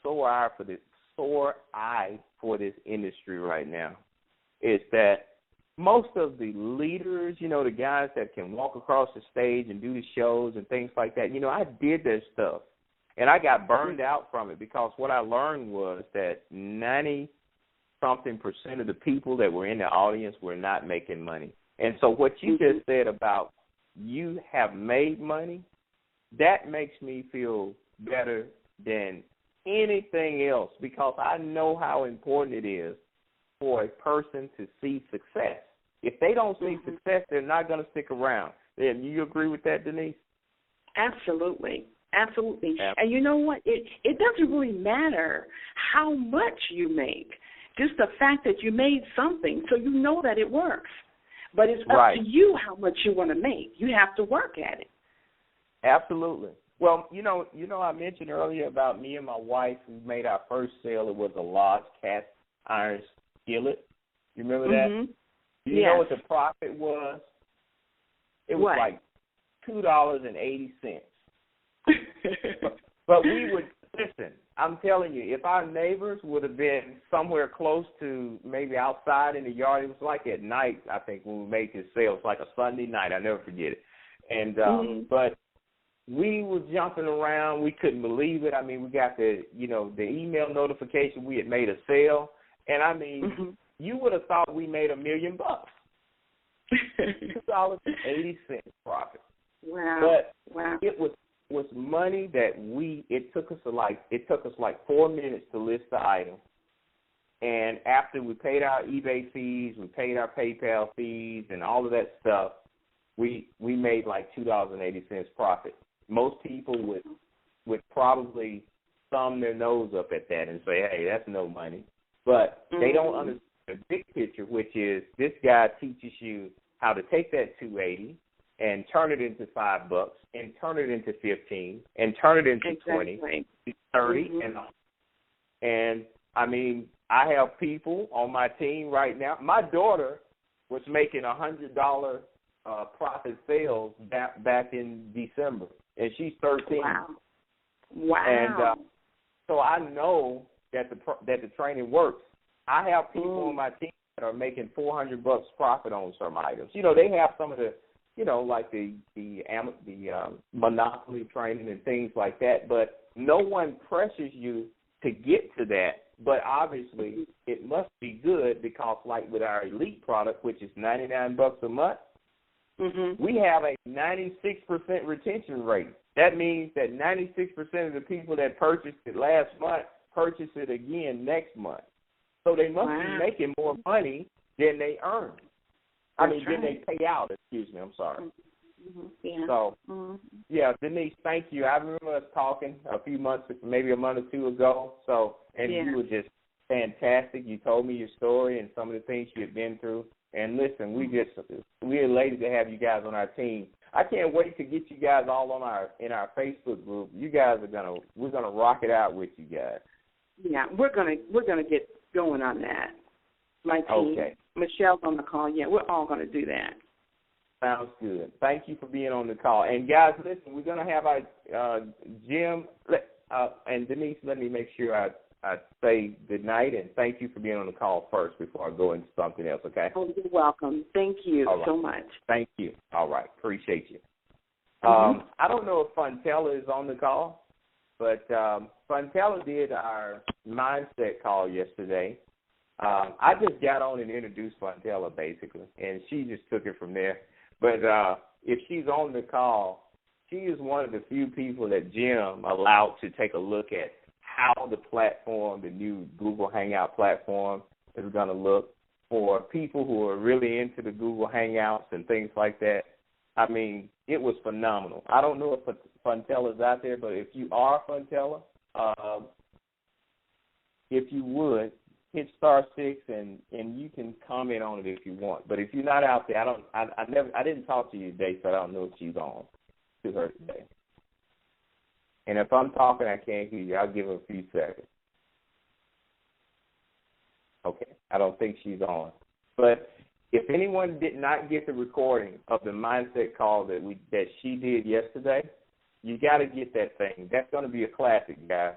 sore eye for this industry right now, is that most of the leaders, you know, the guys that can walk across the stage and do the shows and things like that, you know, I did their stuff. And I got burned out from it because what I learned was that 90-something% of the people that were in the audience were not making money. And so what you just said about you have made money, that makes me feel better than anything else, because I know how important it is for a person to see success. If they don't see success, they're not going to stick around. And you agree with that, Denise? Absolutely. And you know what? It doesn't really matter how much you make, just the fact that you made something, so you know that it works. But it's up to you how much you want to make. You have to work at it. Absolutely. Well, you know, I mentioned earlier about me and my wife. We made our first sale. It was a large cast iron skillet. You remember that? Do you know what the profit was? It was like $2.80. But we would listen. I'm telling you, if our neighbors would have been somewhere close to maybe outside in the yard, it was like at night, I think, when we made this sale. It was like a Sunday night. I'll never forget it. And but we were jumping around. We couldn't believe it. I mean, we got the email notification we had made a sale. And, I mean, you would have thought we made $1 million. $2.80 profit. Wow. But it was money that it took us like 4 minutes to list the item. And after we paid our eBay fees, we paid our PayPal fees and all of that stuff, we made like $2.80 profit. Most people would probably thumb their nose up at that and say, hey, that's no money. But they don't understand the big picture, which is this guy teaches you how to take that $2.80 and turn it into $5 and turn it into $15 and turn it into $20, $30, and I mean, I have people on my team right now. My daughter was making $100 profit sales back in December, and she's 13. Wow. And so I know that the training works. I have people on my team that are making $400 profit on some items. You know, they have some of the, you know, like the monopoly training and things like that, but no one pressures you to get to that but obviously it must be good because, like with our elite product, which is $99 a month, we have a 96% retention rate. That means that 96% of the people that purchased it last month purchase it again next month. So they must be making more money than they earn. Than they pay out. Excuse me. I'm sorry. Yeah. So, yeah, Denise, thank you. I remember us talking a few months, maybe a month or two ago. So, and you were just fantastic. You told me your story and some of the things you had been through. And listen, we're elated to have you guys on our team. I can't wait to get you guys all in our Facebook group. You guys we're gonna rock it out with you guys. Yeah, we're gonna get going on that. My team, Michelle's on the call. Yeah, we're all gonna do that. Sounds good. Thank you for being on the call. And guys, listen, we're gonna have our Jim and Denise. Let me make sure I say good night and thank you for being on the call first before I go into something else. Okay? Oh, you're welcome. Thank you so much. Thank you. All right, appreciate you. I don't know if Fontella is on the call, but Fontella did our mindset call yesterday. I just got on and introduced Fontella, basically, and she just took it from there. But if she's on the call, she is one of the few people that Jim allowed to take a look at how the platform, the new Google Hangout platform, is going to look for people who are really into the Google Hangouts and things like that. I mean, it was phenomenal. I don't know if Fontella's out there, but if you are Fontella, if you would, hit *6 and you can comment on it if you want. But if you're not out there, I didn't talk to you today, so I don't know if she's on to her today. And if I'm talking, I can't hear you. I'll give her a few seconds. Okay, I don't think she's on. But if anyone did not get the recording of the mindset call that she did yesterday, you got to get that thing. That's going to be a classic, guys.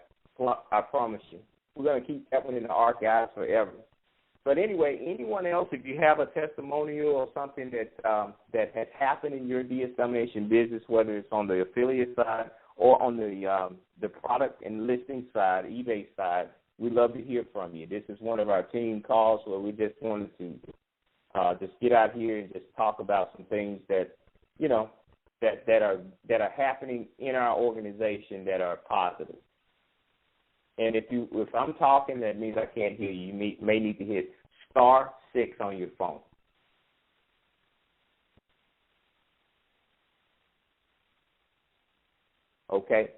I promise you. We're going to keep that one in the archives forever. But anyway, anyone else, if you have a testimonial or something that has happened in your de-escalation business, whether it's on the affiliate side or on the product and listing side, eBay side, we'd love to hear from you. This is one of our team calls where we just wanted to just get out here and just talk about some things that, you know, that are happening in our organization that are positive. And if I'm talking, that means I can't hear you. You may need to hit *6 on your phone. Okay.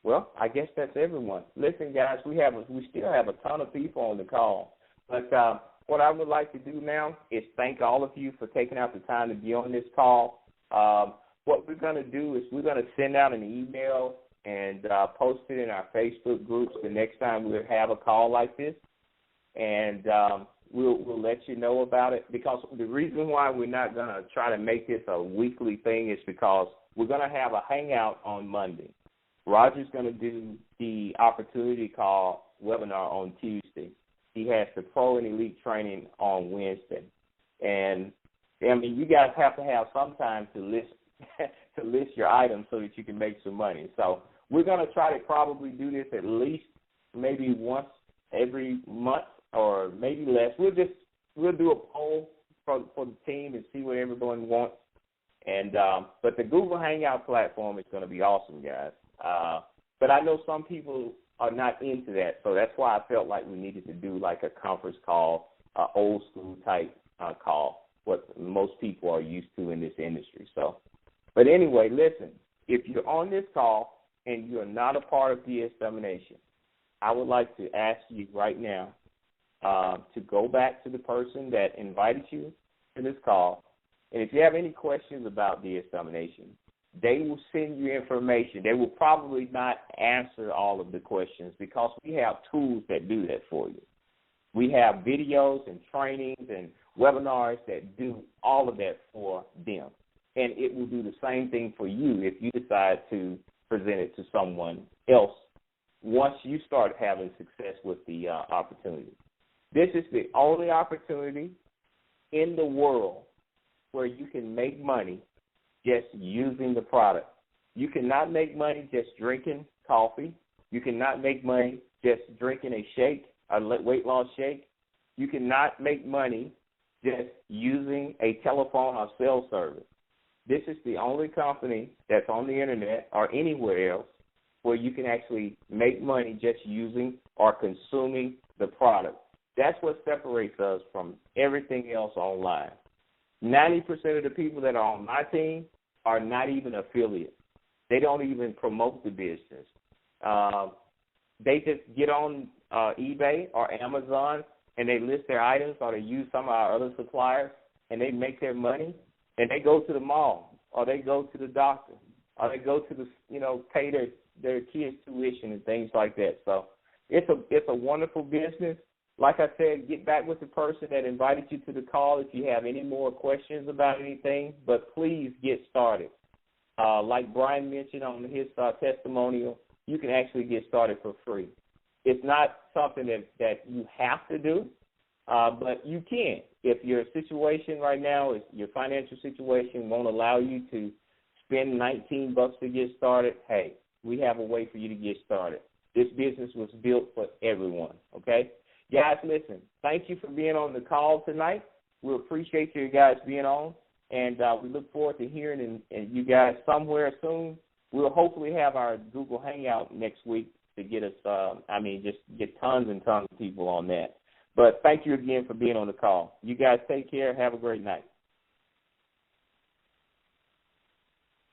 Well, I guess that's everyone. Listen, guys, we still have a ton of people on the call. But what I would like to do now is thank all of you for taking out the time to be on this call. What we're going to do is we're going to send out an email and post it in our Facebook groups the next time we have a call like this. And we'll let you know about it, because the reason why we're not going to try to make this a weekly thing is because we're going to have a hangout on Monday. Roger's going to do the opportunity call webinar on Tuesday. He has the pro and elite training on Wednesday. And, I mean, you guys have to have some time to list your items so that you can make some money. So we're going to try to probably do this at least maybe once every month or maybe less. We'll do a poll for the team and see what everyone wants. And but the Google Hangout platform is going to be awesome, guys. But I know some people are not into that, so that's why I felt like we needed to do like a conference call, old school type call, what most people are used to in this industry. So, but anyway, listen, if you're on this call and you're not a part of de-escalation, I would like to ask you right now to go back to the person that invited you to this call. And if you have any questions about de-escalation, they will send you information. They will probably not answer all of the questions because we have tools that do that for you. We have videos and trainings and webinars that do all of that for them. And it will do the same thing for you if you decide to present it to someone else once you start having success with the opportunity. This is the only opportunity in the world where you can make money just using the product. You cannot make money just drinking coffee. You cannot make money just drinking a shake. a weight loss shake, you cannot make money just using a telephone or cell service. This is the only company that's on the internet or anywhere else where you can actually make money just using or consuming the product. That's what separates us from everything else online. 90% of the people that are on my team are not even affiliates. They don't even promote the business. They just get on eBay or Amazon and they list their items, or they use some of our other suppliers, and they make their money, and they go to the mall, or they go to the doctor, or they go to the, pay their kids' tuition and things like that. So it's a wonderful business. Like I said, get back with the person that invited you to the call if you have any more questions about anything, but please get started. Like Brian mentioned on his testimonial, you can actually get started for free. It's not something that you have to do, but you can. If your situation right now, is your financial situation won't allow you to spend $19 to get started, hey, we have a way for you to get started. This business was built for everyone, okay? Guys, listen, thank you for being on the call tonight. We appreciate you guys being on, and we look forward to hearing and you guys somewhere soon. We'll hopefully have our Google Hangout next week to get us, just get tons and tons of people on that. But thank you again for being on the call. You guys take care. Have a great night.